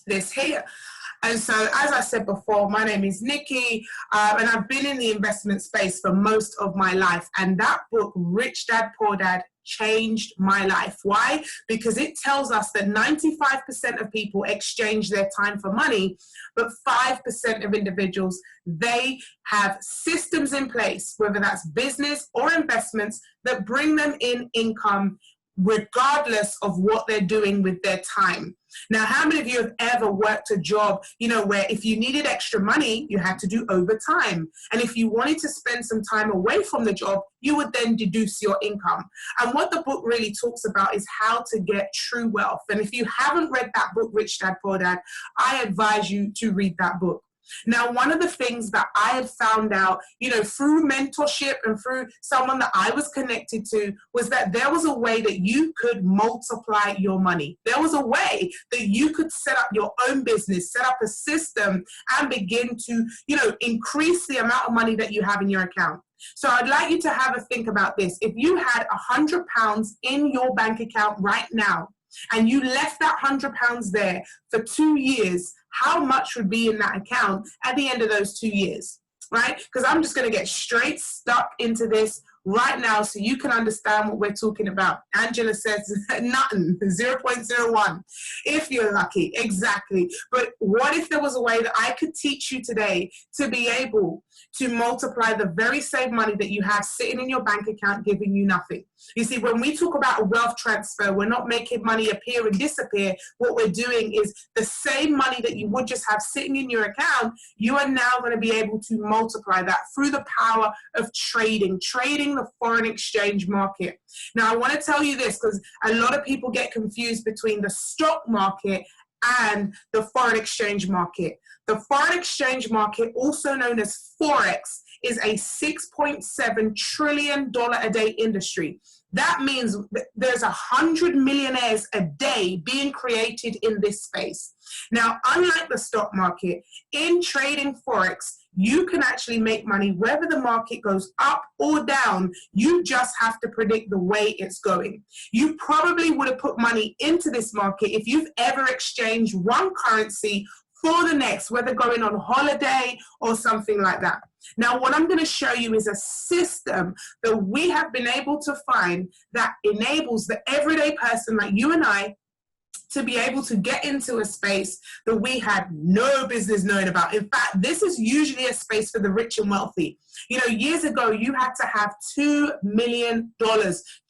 this here. And so, as I said before, my name is Nikki, and I've been in the investment space for most of my life. And that book, Rich Dad, Poor Dad, changed my life. Why? Because it tells us that 95% of people exchange their time for money, but 5% of individuals, they have systems in place, whether that's business or investments, that bring them in income regardless of what they're doing with their time. Now, how many of you have ever worked a job, where if you needed extra money, you had to do overtime? And if you wanted to spend some time away from the job, you would then deduce your income. And what the book really talks about is how to get true wealth. And if you haven't read that book, Rich Dad, Poor Dad, I advise you to read that book. Now, one of the things that I had found out, through mentorship and through someone that I was connected to, was that there was a way that you could multiply your money. There was a way that you could set up your own business, set up a system, and begin to, increase the amount of money that you have in your account. So I'd like you to have a think about this. If you had £100 in your bank account right now, and you left that £100 there for 2 years, how much would be in that account at the end of those 2 years, right? Because I'm just going to get straight stuck into this right now so you can understand what we're talking about. Angela says nothing, 0.01, if you're lucky, exactly. But what if there was a way that I could teach you today to be able to multiply the very same money that you have sitting in your bank account giving you nothing? You see, when we talk about a wealth transfer, we're not making money appear and disappear. What we're doing is the same money that you would just have sitting in your account, you are now going to be able to multiply that through the power of trading the foreign exchange market. Now, I want to tell you this because a lot of people get confused between the stock market and the foreign exchange market. The foreign exchange market, also known as Forex, is a $6.7 trillion a day industry. That means there's 100 millionaires a day being created in this space. Now, unlike the stock market, in trading Forex, you can actually make money whether the market goes up or down. You just have to predict the way it's going. You probably would have put money into this market if you've ever exchanged one currency for the next, whether going on holiday or something like that. Now, what I'm going to show you is a system that we have been able to find that enables the everyday person like you and I to be able to get into a space that we had no business knowing about. In fact, this is usually a space for the rich and wealthy. Years ago, you had to have $2 million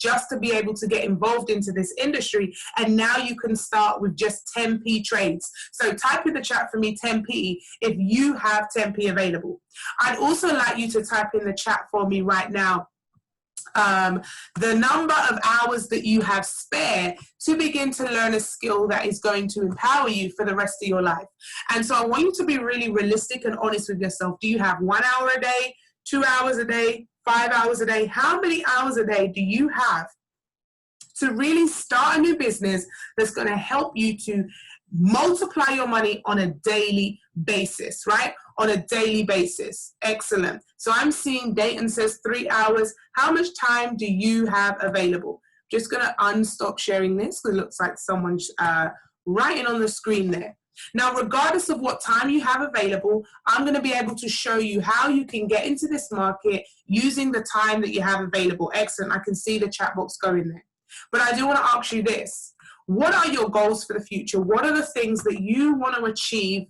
just to be able to get involved into this industry. And now you can start with just 10p trades. So type in the chat for me 10p if you have 10p available. I'd also like you to type in the chat for me right now the number of hours that you have spare to begin to learn a skill that is going to empower you for the rest of your life. And so I want you to be really realistic and honest with yourself. Do you have 1 hour a day, 2 hours a day, 5 hours a day? How many hours a day do you have to really start a new business that's going to help you to multiply your money on a daily basis, right? On a daily basis. Excellent. So I'm seeing Dayton says 3 hours. How much time do you have available? Just going to unstop sharing this because it looks like someone's writing on the screen there. Now, regardless of what time you have available, I'm going to be able to show you how you can get into this market using the time that you have available. Excellent. I can see the chat box going there. But I do want to ask you this. What are your goals for the future? What are the things that you want to achieve,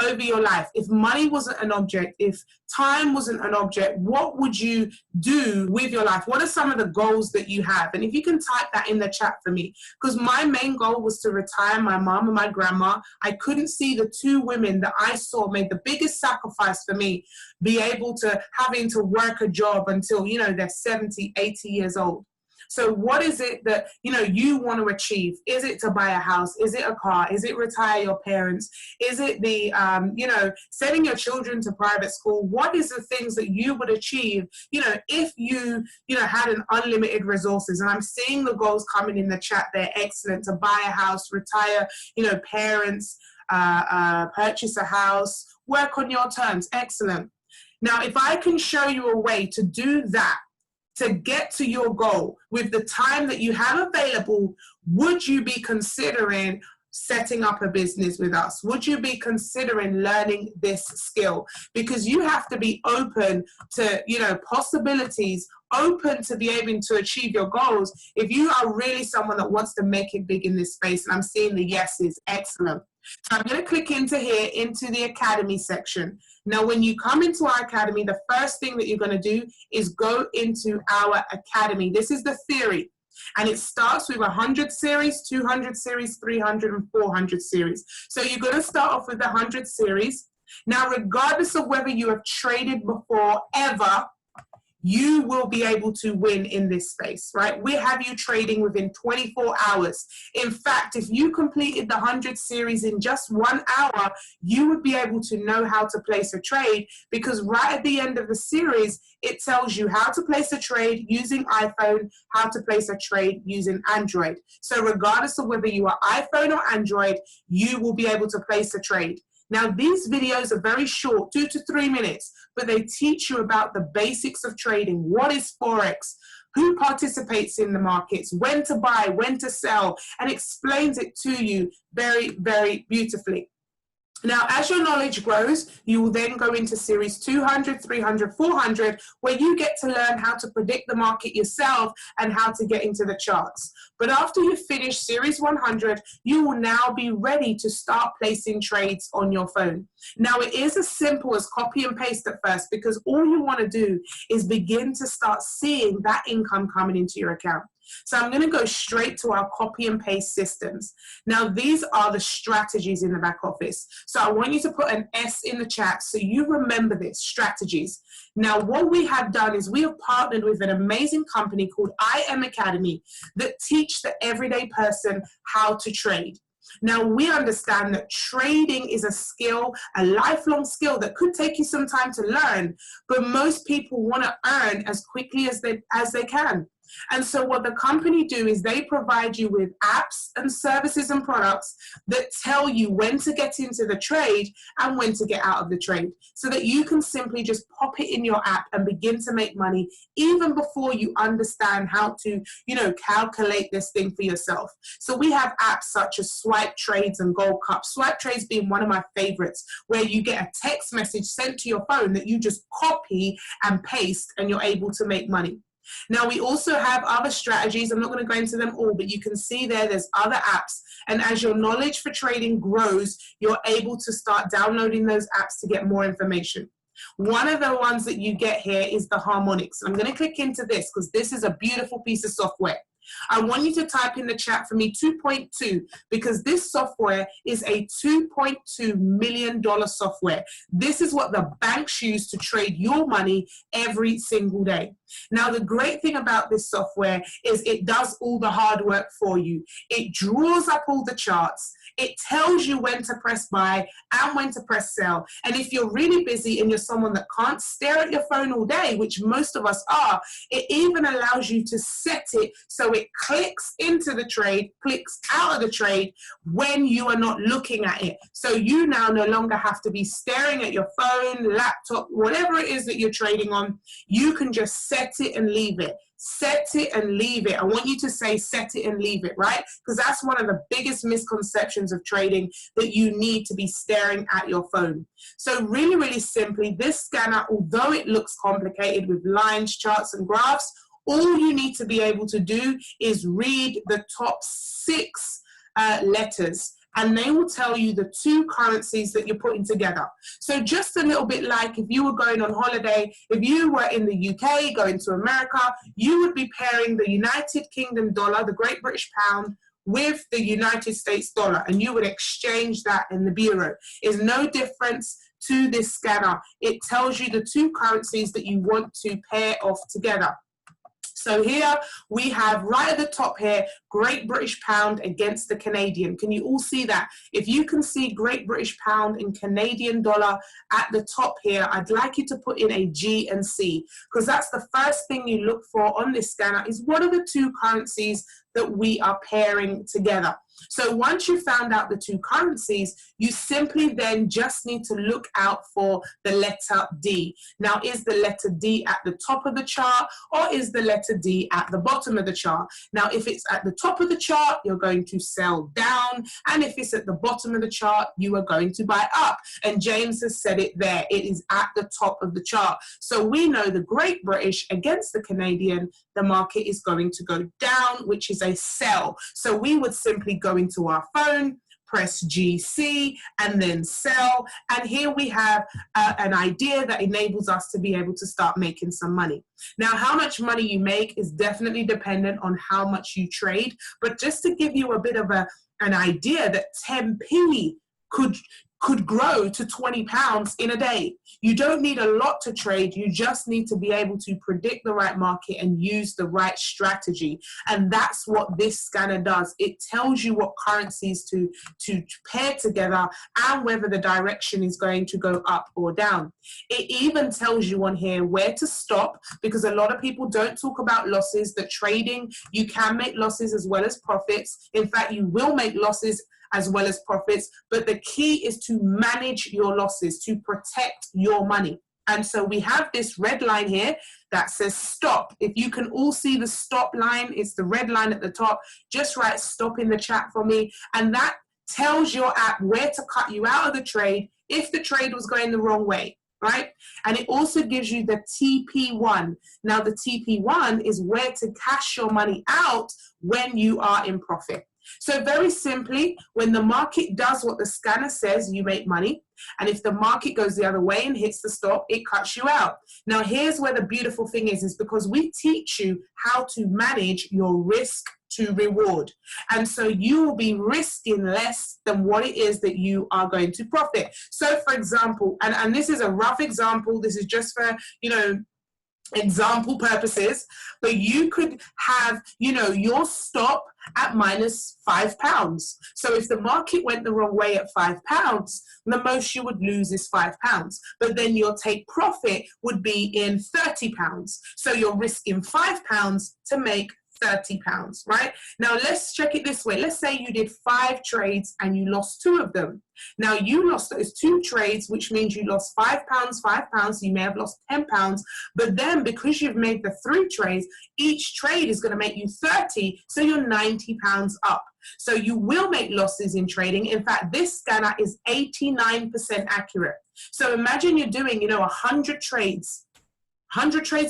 over your life? If money wasn't an object, if time wasn't an object, what would you do with your life? What are some of the goals that you have? And if you can type that in the chat for me, because my main goal was to retire my mom and my grandma. I couldn't see the two women that I saw made the biggest sacrifice for me be able to having to work a job until, they're 70, 80 years old. So what is it that, you want to achieve? Is it to buy a house? Is it a car? Is it retire your parents? Is it the, sending your children to private school? What is the things that you would achieve, if you, had an unlimited resources? And I'm seeing the goals coming in the chat there. Excellent. To buy a house, retire, parents, purchase a house, work on your terms. Excellent. Now, if I can show you a way to do that, to get to your goal with the time that you have available, would you be considering setting up a business with us? Would you be considering learning this skill? Because you have to be open to, you know, possibilities, open to be able to achieve your goals if you are really someone that wants to make it big in this space. And I'm seeing the yeses. Excellent. So I'm going to click into here, into the Academy section. Now, when you come into our Academy, the first thing that you're going to do is go into our Academy. This is the theory. And it starts with 100 series, 200 series, 300, and 400 series. So you're going to start off with the 100 series. Now, regardless of whether you have traded before ever, you will be able to win in this space, right? We have you trading within 24 hours. In fact, if you completed the 100 series in just 1 hour, you would be able to know how to place a trade, because right at the end of the series, it tells you how to place a trade using iPhone, how to place a trade using Android. So regardless of whether you are iPhone or Android, you will be able to place a trade. Now, these videos are very short, 2 to 3 minutes, but they teach you about the basics of trading. What is Forex? Who participates in the markets? When to buy, when to sell, and explains it to you very, very beautifully. Now, as your knowledge grows, you will then go into series 200, 300, 400, where you get to learn how to predict the market yourself and how to get into the charts. But after you finish series 100, you will now be ready to start placing trades on your phone. Now, it is as simple as copy and paste at first, because all you want to do is begin to start seeing that income coming into your account. So I'm going to go straight to our copy and paste systems. Now, these are the strategies in the back office. So I want you to put an S in the chat so you remember this, strategies. Now, what we have done is we have partnered with an amazing company called IM Academy that teach the everyday person how to trade. Now, we understand that trading is a skill, a lifelong skill that could take you some time to learn, but most people want to earn as quickly as they can. And so what the company do is they provide you with apps and services and products that tell you when to get into the trade and when to get out of the trade, so that you can simply just pop it in your app and begin to make money even before you understand how to, calculate this thing for yourself. So we have apps such as Swipe Trades and Gold Cup. Swipe Trades being one of my favorites, where you get a text message sent to your phone that you just copy and paste and you're able to make money. Now, we also have other strategies. I'm not going to go into them all, but you can see there's other apps. And as your knowledge for trading grows, you're able to start downloading those apps to get more information. One of the ones that you get here is the Harmonics. I'm going to click into this because this is a beautiful piece of software. I want you to type in the chat for me 2.2, because this software is a $2.2 million software. This is what the banks use to trade your money every single day. Now, the great thing about this software is it does all the hard work for you. It draws up all the charts. It tells you when to press buy and when to press sell. And if you're really busy and you're someone that can't stare at your phone all day, which most of us are, it even allows you to set it so it clicks into the trade, clicks out of the trade when you are not looking at it. So you now no longer have to be staring at your phone, laptop, whatever it is that you're trading on. You can just set it and leave it. Set it and leave it. I want you to say set it and leave it, right? Because that's one of the biggest misconceptions of trading, that you need to be staring at your phone. So really, really simply, this scanner, although it looks complicated with lines, charts, and graphs, all you need to be able to do is read the top 6 letters, and they will tell you the 2 currencies that you're putting together. So just a little bit like if you were going on holiday, if you were in the UK going to America, you would be pairing the United Kingdom dollar, the Great British pound, with the United States dollar, and you would exchange that in the bureau. Is no difference to this scanner. It tells you the 2 currencies that you want to pair off together. So here we have right at the top here, Great British Pound against the Canadian. Can you all see that? If you can see Great British Pound and Canadian dollar at the top here, I'd like you to put in a G and C, because that's the first thing you look for on this scanner, is what are the 2 currencies that we are pairing together. So once you found out the two currencies, you simply then just need to look out for the letter D. Now, is the letter D at the top of the chart, or is the letter D at the bottom of the chart? Now, if it's at the top of the chart, you're going to sell down. And if it's at the bottom of the chart, you are going to buy up. And James has said it there. It is at the top of the chart. So we know the Great British against the Canadian, the market is going to go down, which is a sell. So we would simply go into our phone, press GC, and then sell. And here we have an idea that enables us to be able to start making some money. Now, how much money you make is definitely dependent on how much you trade. But just to give you a bit of an idea that 10p could grow to 20 pounds in a day. You don't need a lot to trade. You just need to be able to predict the right market and use the right strategy. And that's what this scanner does. It tells you what currencies to pair together and whether the direction is going to go up or down. It even tells you on here where to stop, because a lot of people don't talk about losses. That trading, you can make losses as well as profits. In fact, you will make losses as well as profits, but the key is to manage your losses, to protect your money. And so we have this red line here that says stop. If you can all see the stop line, it's the red line at the top. Just write stop in the chat for me. And that tells your app where to cut you out of the trade if the trade was going the wrong way, right? And it also gives you the TP1. Now the TP1 is where to cash your money out when you are in profit. So very simply, when the market does what the scanner says, you make money. And if the market goes the other way and hits the stop, it cuts you out. Now, here's where the beautiful thing is because we teach you how to manage your risk to reward. And so you will be risking less than what it is that you are going to profit. So for example, and this is a rough example, this is just for, example purposes, but you could have, your stop at -£5. So if the market went the wrong way at £5, the most you would lose is £5. But then your take profit would be in £30. So you're risking £5 to make £30, right? Now let's check it this way. Let's say you did 5 trades and you lost 2 of them. Now you lost those 2 trades, which means you lost £5, £5, you may have lost £10, but then because you've made the 3 trades, each trade is going to make you 30, so you're £90 up. So you will make losses in trading. In fact, this scanner is 89% accurate. So imagine you're doing, 100 trades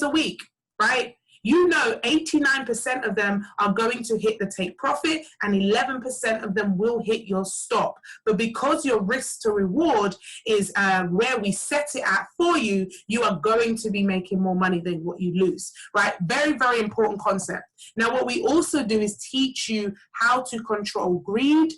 a week, right? 89% of them are going to hit the take profit and 11% of them will hit your stop. But because your risk to reward is where we set it at for you, you are going to be making more money than what you lose, right? Very, very important concept. Now, what we also do is teach you how to control greed,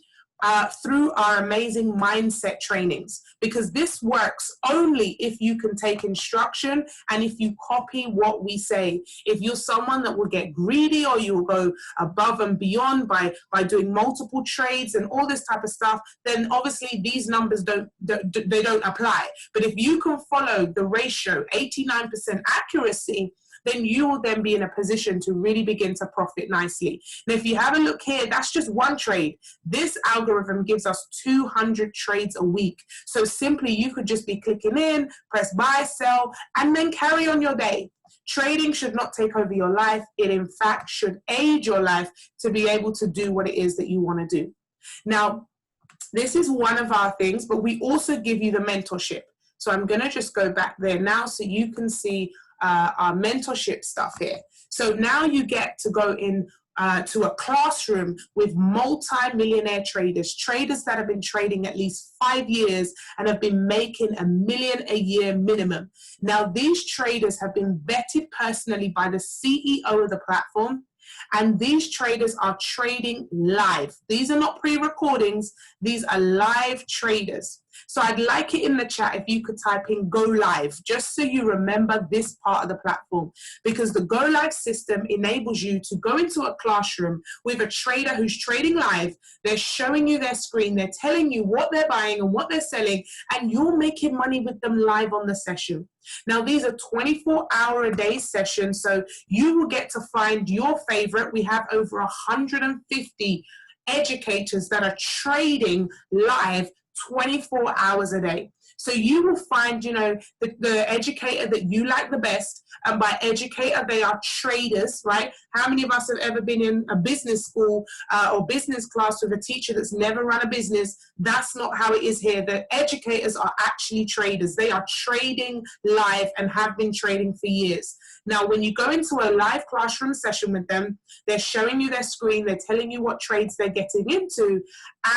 through our amazing mindset trainings, because this works only if you can take instruction and if you copy what we say. If you're someone that will get greedy or you'll go above and beyond by doing multiple trades and all this type of stuff, then obviously these numbers don't apply. But if you can follow the ratio, 89% accuracy, then you will then be in a position to really begin to profit nicely. Now, if you have a look here, that's just 1 trade. This algorithm gives us 200 trades a week. So simply, you could just be clicking in, press buy, sell, and then carry on your day. Trading should not take over your life. It, in fact, should aid your life to be able to do what it is that you want to do. Now, this is one of our things, but we also give you the mentorship. So I'm going to just go back there now so you can see our mentorship stuff here. So now you get to go in to a classroom with multi-millionaire traders that have been trading at least 5 years and have been making $1 million a year minimum. Now these traders have been vetted personally by the CEO of the platform, and these traders are trading live. These are not pre-recordings, these are live traders. So I'd like it in the chat if you could type in go live, just so you remember this part of the platform, because the go live system enables you to go into a classroom with a trader who's trading live. They're showing you their screen, they're telling you what they're buying and what they're selling, and you're making money with them live on the session. Now, these are 24-hour-a-day sessions, so you will get to find your favorite. We have over 150 educators that are trading live 24 hours a day. So you will find, you know, the educator that you like the best, and by educator, they are traders, right? How many of us have ever been in a business school or business class with a teacher that's never run a business? That's not how it is here. The educators are actually traders. They are trading live and have been trading for years. Now, when you go into a live classroom session with them, they're showing you their screen, they're telling you what trades they're getting into,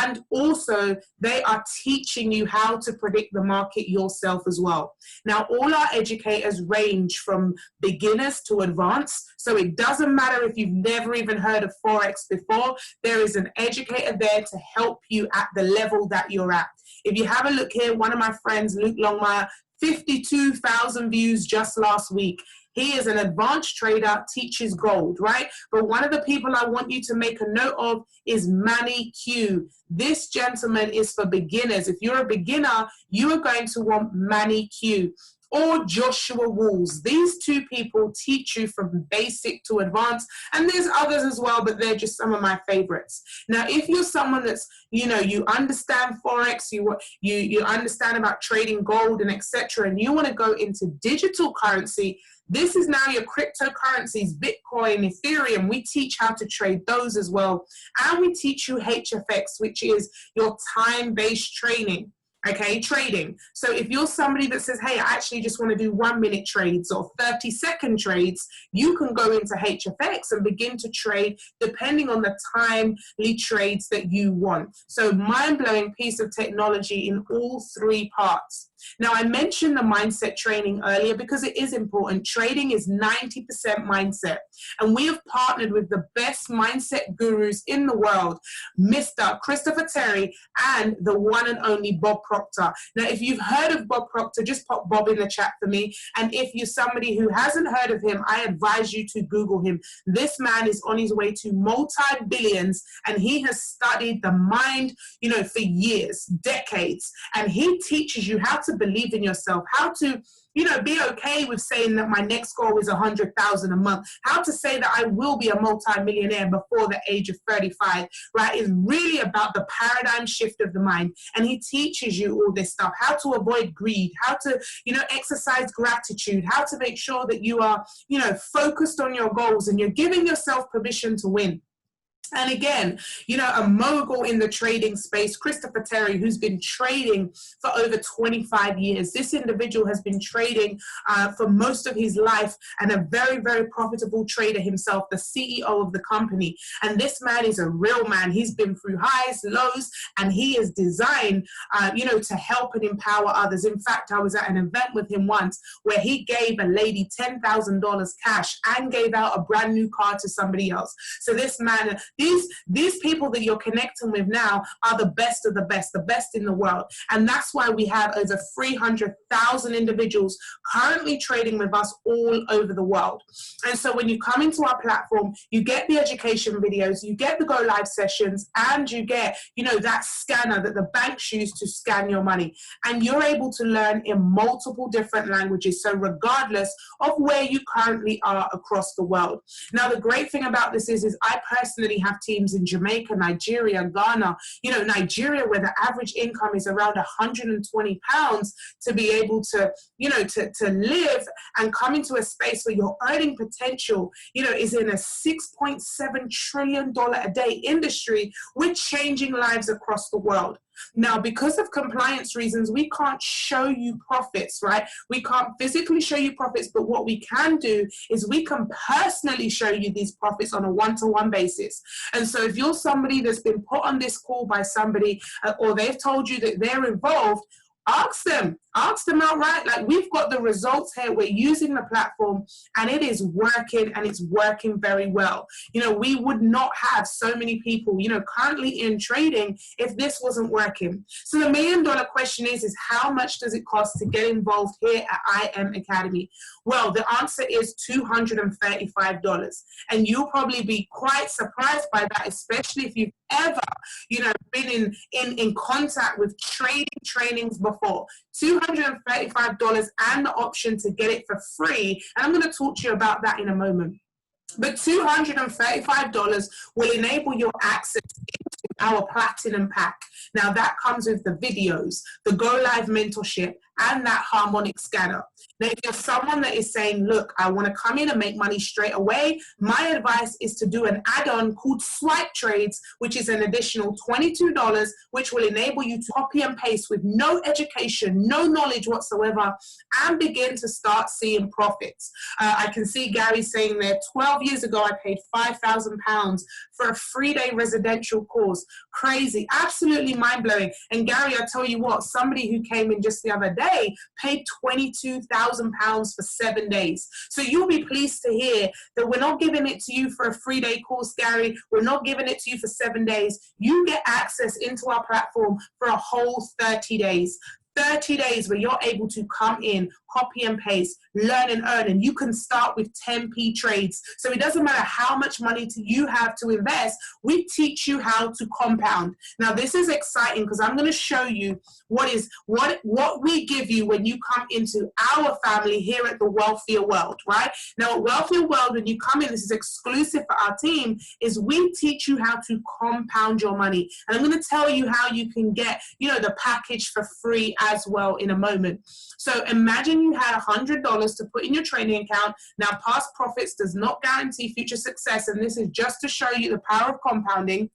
and also they are teaching you how to predict the market yourself as well. Now, all our educators range from beginners to advanced, so it doesn't matter if you've never even heard of Forex before, there is an educator there to help you at the level that you're at. If you have a look here, one of my friends, Luke Longmire, 52,000 views just last week. He is an advanced trader, teaches gold, right? But one of the people I want you to make a note of is Manny Q. This gentleman is for beginners. If you're a beginner, you are going to want Manny Q. Or Joshua Walls. These two people teach you from basic to advanced, and there's others as well, but they're just some of my favorites. Now, if you're someone that's, you know, you understand Forex, you understand about trading gold and etc., and you want to go into digital currency, this is now your cryptocurrencies, Bitcoin, Ethereum. We teach how to trade those as well. And we teach you HFX, which is your time-based trading. Okay, trading. So if you're somebody that says, hey, I actually just want to do 1 minute trades or 30-second trades, you can go into HFX and begin to trade depending on the timely trades that you want. So mind-blowing piece of technology in all three parts. Now, I mentioned the mindset training earlier because it is important. Trading is 90% mindset. And we have partnered with the best mindset gurus in the world, Mr. Christopher Terry and the one and only Bob Proctor. Now, if you've heard of Bob Proctor, just pop Bob in the chat for me. And if you're somebody who hasn't heard of him, I advise you to Google him. This man is on his way to multi-billions, and he has studied the mind, you know, for years, decades. And he teaches you how to believe in yourself, how to, you know, be okay with saying that my next goal is 100,000 a month, how to say that I will be a multi-millionaire before the age of 35, right? It's really about the paradigm shift of the mind. And he teaches you all this stuff, how to avoid greed, how to, you know, exercise gratitude, how to make sure that you are, you know, focused on your goals and you're giving yourself permission to win. And again, you know, a mogul in the trading space, Christopher Terry, who's been trading for over 25 years. This individual has been trading for most of his life and a very, very profitable trader himself, the CEO of the company. And this man is a real man. He's been through highs, lows, and he is designed, you know, to help and empower others. In fact, I was at an event with him once where he gave a lady $10,000 cash and gave out a brand new car to somebody else. So this man, these people that you're connecting with now are the best of the best in the world. And that's why we have over 300,000 individuals currently trading with us all over the world. And so when you come into our platform, you get the education videos, you get the go live sessions, and you get, you know, that scanner that the banks use to scan your money. And you're able to learn in multiple different languages. So regardless of where you currently are across the world. Now, the great thing about this is I personally have teams in Jamaica, Nigeria, Ghana, you know, Nigeria, where the average income is around £120 to be able to, you know, to live and come into a space where your earning potential, you know, is in a $6.7 trillion a day industry. We're changing lives across the world. Now, because of compliance reasons, we can't show you profits, right? We can't physically show you profits, but what we can do is we can personally show you these profits on a one-to-one basis. And so if you're somebody that's been put on this call by somebody or they've told you that they're involved, ask them outright. Like, we've got the results here. We're using the platform and it is working, and it's working very well. You know, we would not have so many people, you know, currently in trading if this wasn't working. So the $1 million question is how much does it cost to get involved here at IM Academy? Well, the answer is $235. And you'll probably be quite surprised by that, especially if you've ever, you know, been in contact with trading trainings before. $235 and the option to get it for free. And I'm going to talk to you about that in a moment. But $235 will enable your access our platinum pack. Now that comes with the videos, the go live mentorship, and that harmonic scanner. Now, if you're someone that is saying, look, I want to come in and make money straight away, my advice is to do an add-on called Swipe Trades, which is an additional $22, which will enable you to copy and paste with no education, no knowledge whatsoever, and begin to start seeing profits. I can see Gary saying there, 12 years ago, I paid £5,000 for a 3-day residential course. Crazy, absolutely mind-blowing. And Gary, I tell you what, somebody who came in just the other day paid £22,000 for 7 days. So you'll be pleased to hear that we're not giving it to you for a 3-day course, Gary. We're not giving it to you for 7 days. You get access into our platform for a whole 30 days. 30 days where you're able to come in, copy and paste, learn and earn, and you can start with 10p trades. So it doesn't matter how much money you have to invest, we teach you how to compound. Now this is exciting because I'm going to show you what we give you when you come into our family here at the Wealthier World, right? Now at Wealthier World, when you come in, this is exclusive for our team, is we teach you how to compound your money. And I'm going to tell you how you can get, the package for free as well in a moment. So imagine you had $100 to put in your trading account. Now, past profits does not guarantee future success, and this is just to show you the power of compounding,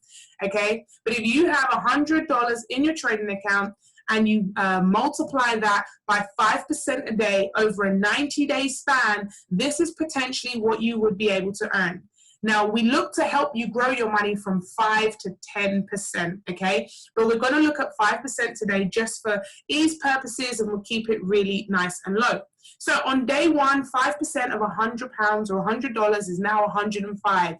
okay? But if you have $100 in your trading account and you multiply that by 5% a day over a 90-day span, this is potentially what you would be able to earn. Now, we look to help you grow your money from 5 to 10%, okay? But we're going to look at 5% today just for ease purposes, and we'll keep it really nice and low. So on day one, 5% of £100 or $100 is now 105.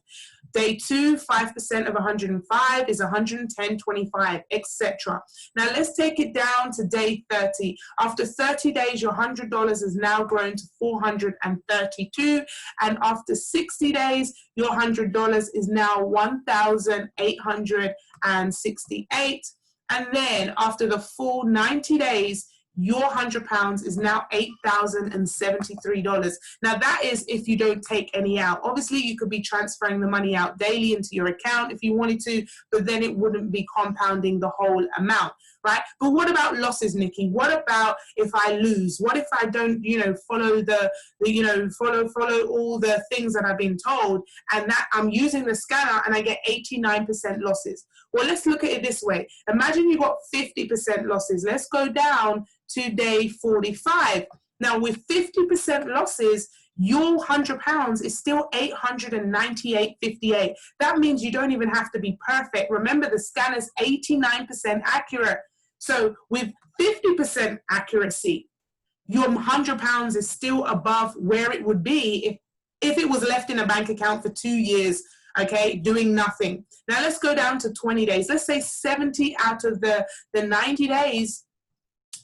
Day two, 5% of 105 is 110.25, etc. Now let's take it down to day 30. After 30 days, your $100 is now grown to 432, and after 60 days, your $100 is now 1,868. And then after the full 90 days, your £100 is now $8,073. Now that is if you don't take any out. Obviously, you could be transferring the money out daily into your account if you wanted to, but then it wouldn't be compounding the whole amount, right? But what about losses, Nikki? What about if I lose? What if I don't, follow follow all the things that I've been told, and that I'm using the scanner and I get 89% losses? Well, let's look at it this way. Imagine you got 50% losses. Let's go down to day 45. Now, with 50% losses, your £100 is still $898.58. That means you don't even have to be perfect. Remember, the scanner's 89% accurate. So with 50% accuracy, your £100 is still above where it would be if it was left in a bank account for 2 years, okay, doing nothing. Now let's go down to 20 days. Let's say 70 out of the 90 days,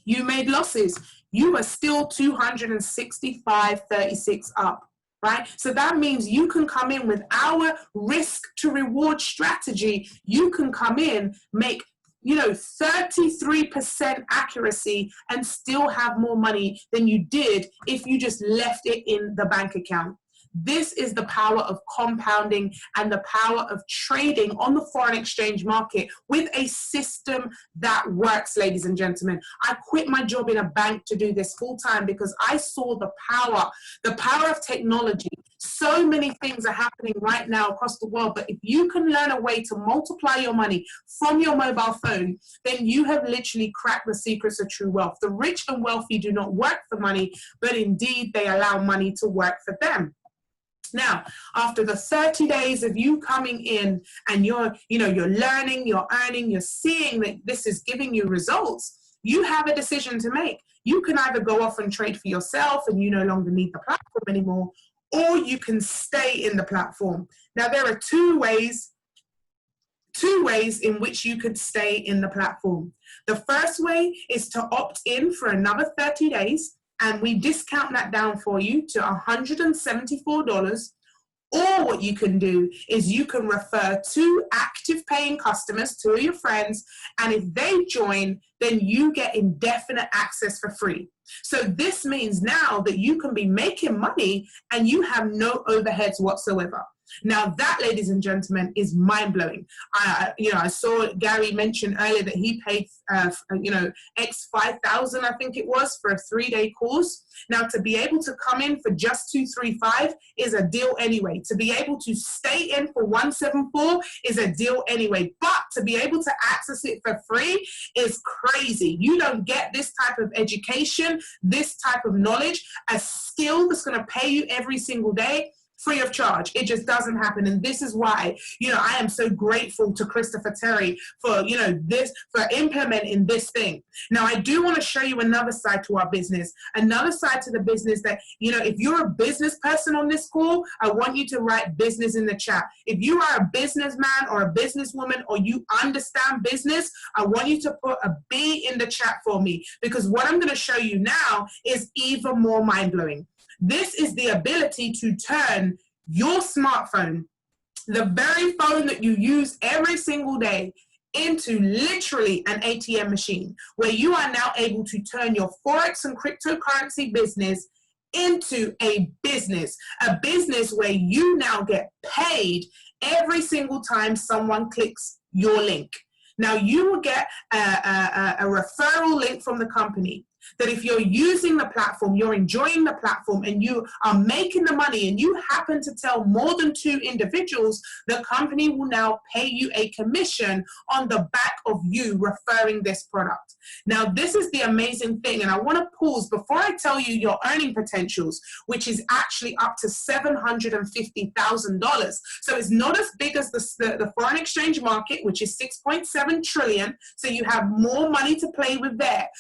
you made losses. You are still 265.36 up, right? So that means you can come in with our risk to reward strategy. You can come in, make 33% accuracy and still have more money than you did if you just left it in the bank account. This is the power of compounding and the power of trading on the foreign exchange market with a system that works, ladies and gentlemen. I quit my job in a bank to do this full time because I saw the power of technology. So many things are happening right now across the world, but if you can learn a way to multiply your money from your mobile phone, then you have literally cracked the secrets of true wealth. The rich and wealthy do not work for money, but indeed they allow money to work for them. Now, after the 30 days of you coming in and you're learning, you're earning, you're seeing that this is giving you results, you have a decision to make. You can either go off and trade for yourself and you no longer need the platform anymore, or you can stay in the platform. Now, there are two ways in which you could stay in the platform. The first way is to opt in for another 30 days, and we discount that down for you to $174. Or what you can do is you can refer 2 active paying customers, 2 of your friends, and if they join, then you get indefinite access for free. So this means now that you can be making money and you have no overheads whatsoever. Now that, ladies and gentlemen, is mind-blowing. I saw Gary mention earlier that he paid, X 5,000, I think it was, for a 3-day course. Now, to be able to come in for just 235 is a deal anyway. To be able to stay in for 174 is a deal anyway. But to be able to access it for free is crazy. You don't get this type of education, this type of knowledge, a skill that's going to pay you every single day, free of charge. It just doesn't happen. And this is why, I am so grateful to Christopher Terry for, for implementing this thing. Now, I do want to show you another side to our business, another side to the business that, if you're a business person on this call, I want you to write business in the chat. If you are a businessman or a businesswoman, or you understand business, I want you to put a B in the chat for me, because what I'm going to show you now is even more mind-blowing. This is the ability to turn your smartphone, the very phone that you use every single day, into literally an ATM machine, where you are now able to turn your Forex and cryptocurrency business into a business where you now get paid every single time someone clicks your link. Now, you will get a referral link from the company that if you're using the platform, you're enjoying the platform, and you are making the money, and you happen to tell more than 2 individuals, the company will now pay you a commission on the back of you referring this product. Now, this is the amazing thing, and I want to pause before I tell you your earning potentials, which is actually up to $750,000. So it's not as big as the foreign exchange market, which is 6.7 trillion. So you have more money to play with there.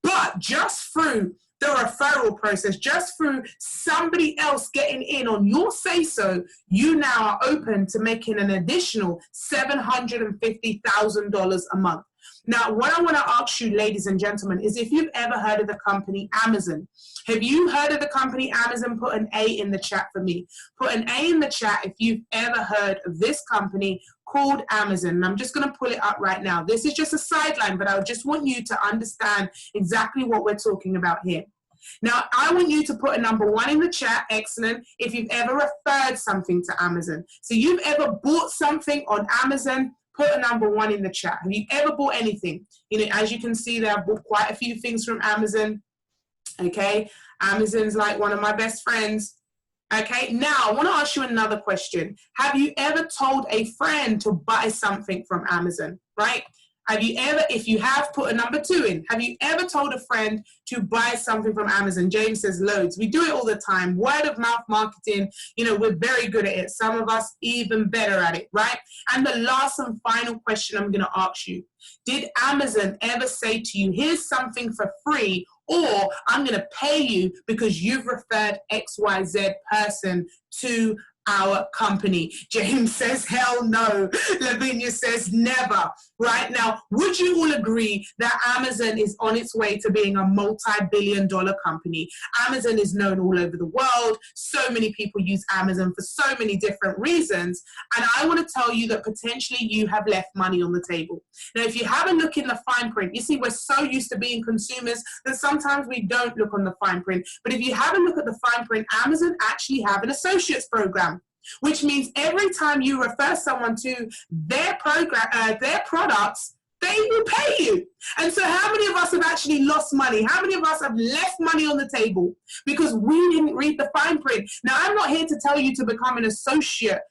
But just through the referral process, just through somebody else getting in on your say-so, you now are open to making an additional $750,000 a month. Now, what I want to ask you, ladies and gentlemen, is if you've ever heard of the company Amazon. Have you heard of the company Amazon? Put an A in the chat for me. Put an A in the chat if you've ever heard of this company called Amazon. And I'm just going to pull it up right now. This is just a sideline, but I just want you to understand exactly what we're talking about here. Now, I want you to put a number 1 in the chat, excellent, if you've ever referred something to Amazon. So you've ever bought something on Amazon, put a number 1 in the chat. Have you ever bought anything? As you can see there, I've bought quite a few things from Amazon. Okay, Amazon's like one of my best friends. Okay, now I want to ask you another question. Have you ever told a friend to buy something from Amazon, right? Have you ever, if you have, put a number 2 in. Have you ever told a friend to buy something from Amazon? James says loads. We do it all the time. Word of mouth marketing, we're very good at it. Some of us even better at it, right? And the last and final question I'm going to ask you. Did Amazon ever say to you, here's something for free, or I'm going to pay you because you've referred XYZ person to our company? James says, hell no. Lavinia says, never. Right now, would you all agree that Amazon is on its way to being a multi-billion-dollar company? Amazon is known all over the world. So many people use Amazon for so many different reasons. And I want to tell you that potentially you have left money on the table. Now, if you have a look in the fine print, you see, we're so used to being consumers that sometimes we don't look on the fine print. But if you have a look at the fine print, Amazon actually have an associates program, which means every time you refer someone to their program, their products, they will pay you. And so how many of us have actually lost money? How many of us have left money on the table because we didn't read the fine print? Now, I'm not here to tell you to become an associate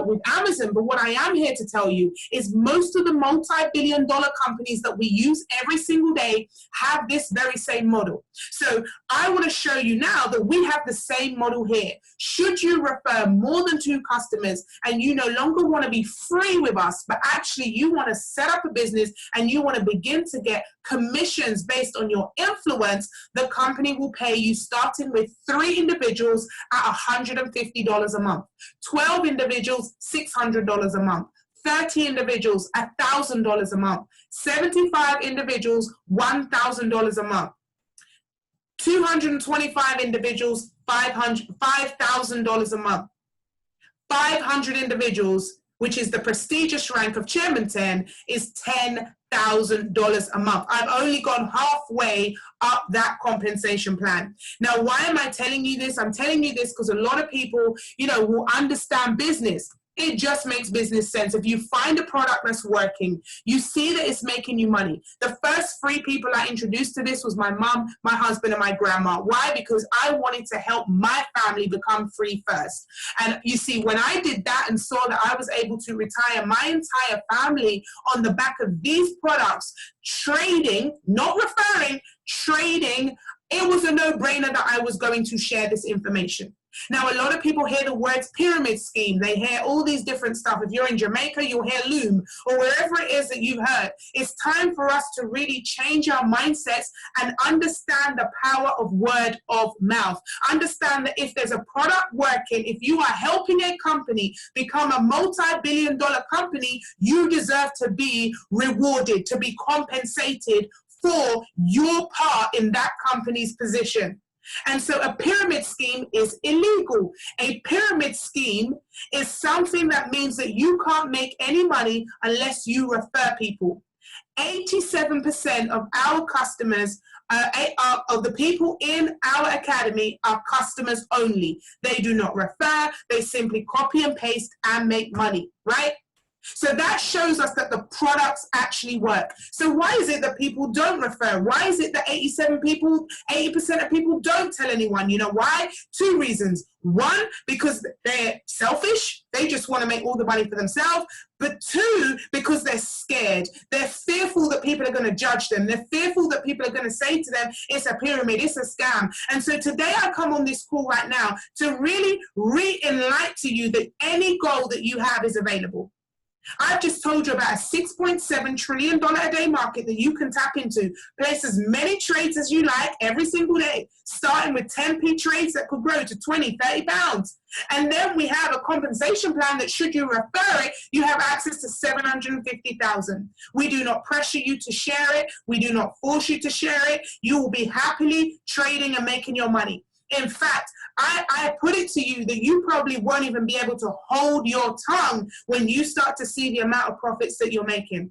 with Amazon, but what I am here to tell you is most of the multi-billion-dollar companies that we use every single day have this very same model. So I want to show you now that we have the same model here. Should you refer more than 2 customers and you no longer want to be free with us, but actually you want to set up a business and you want to begin to get commissions based on your influence, the company will pay you starting with 3 individuals at $150 a month, 12 individuals, $600 a month, 30 individuals, $1,000 a month, 75 individuals, $1,000 a month, 225 individuals, $5,000 a month, 500 individuals which is the prestigious rank of Chairman 10, is $10,000 a month. I've only gone halfway up that compensation plan. Now, why am I telling you this? I'm telling you this because a lot of people, will understand business. It just makes business sense. If you find a product that's working, you see that it's making you money. The first 3 people I introduced to this was my mom, my husband, and my grandma. Why? Because I wanted to help my family become free first. And you see, when I did that and saw that I was able to retire my entire family on the back of these products, trading, not referring, trading, it was a no-brainer that I was going to share this information. Now, a lot of people hear the words pyramid scheme. They hear all these different stuff. If you're in Jamaica, you'll hear loom, or wherever it is that you've heard. It's time for us to really change our mindsets and understand the power of word of mouth. Understand that if there's a product working, if you are helping a company become a multi-billion-dollar company, you deserve to be rewarded, to be compensated for your part in that company's position. And so a pyramid scheme is illegal. A pyramid scheme is something that means that you can't make any money unless you refer people. 87% of our customers, of the people in our academy, are customers only. They do not refer. They simply copy and paste and make money, right? So that shows us that the products actually work. So why is it that people don't refer? Why is it that 80% of people don't tell anyone? You know why? 2 reasons. 1, because they're selfish. They just want to make all the money for themselves. But 2, because they're scared. They're fearful that people are going to judge them. They're fearful that people are going to say to them, it's a pyramid, it's a scam. And so today I come on this call right now to really re-enlighten to you that any goal that you have is available. I've just told you about a $6.7 trillion a day market that you can tap into. Place as many trades as you like every single day, starting with 10p trades that could grow to 20, 30 pounds. And then we have a compensation plan that should you refer it, you have access to 750,000. We do not pressure you to share it. We do not force you to share it. You will be happily trading and making your money. In fact, I put it to you that you probably won't even be able to hold your tongue when you start to see the amount of profits that you're making.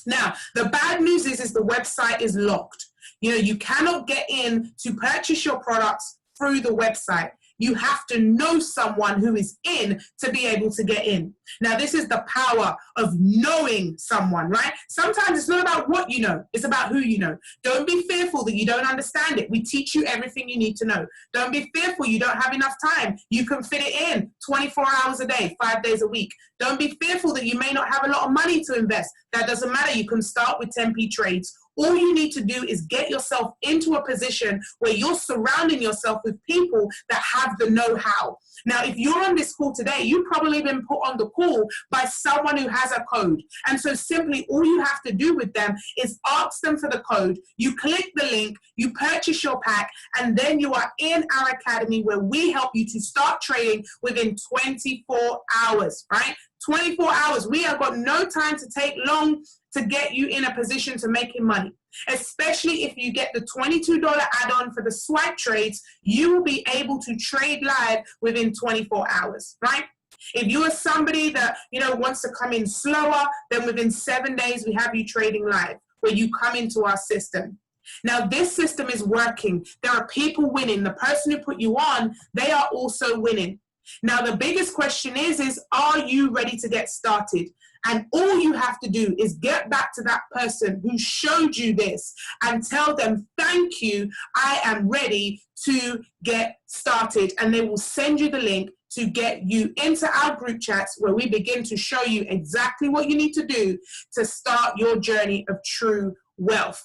Now, the bad news is the website is locked. You cannot get in to purchase your products through the website. You have to know someone who is in to be able to get in. Now, this is the power of knowing someone, right? Sometimes it's not about what you know, it's about who you know. Don't be fearful that you don't understand it. We teach you everything you need to know. Don't be fearful you don't have enough time. You can fit it in 24 hours a day, 5 days a week. Don't be fearful that you may not have a lot of money to invest. That doesn't matter. You can start with 10p trades. All you need to do is get yourself into a position where you're surrounding yourself with people that have the know-how. Now, if you're on this call today, you've probably been put on the call by someone who has a code. And so simply all you have to do with them is ask them for the code. You click the link, you purchase your pack, and then you are in our academy where we help you to start trading within 24 hours, right? 24 hours. We have got no time to take long to get you in a position to making money. Especially if you get the $22 add-on for the swipe trades, you will be able to trade live within 24 hours, right? If you are somebody that, wants to come in slower, then within 7 days, we have you trading live, where you come into our system. Now, this system is working. There are people winning. The person who put you on, they are also winning. Now, the biggest question is are you ready to get started? And all you have to do is get back to that person who showed you this and tell them, thank you, I am ready to get started. And they will send you the link to get you into our group chats where we begin to show you exactly what you need to do to start your journey of true wealth.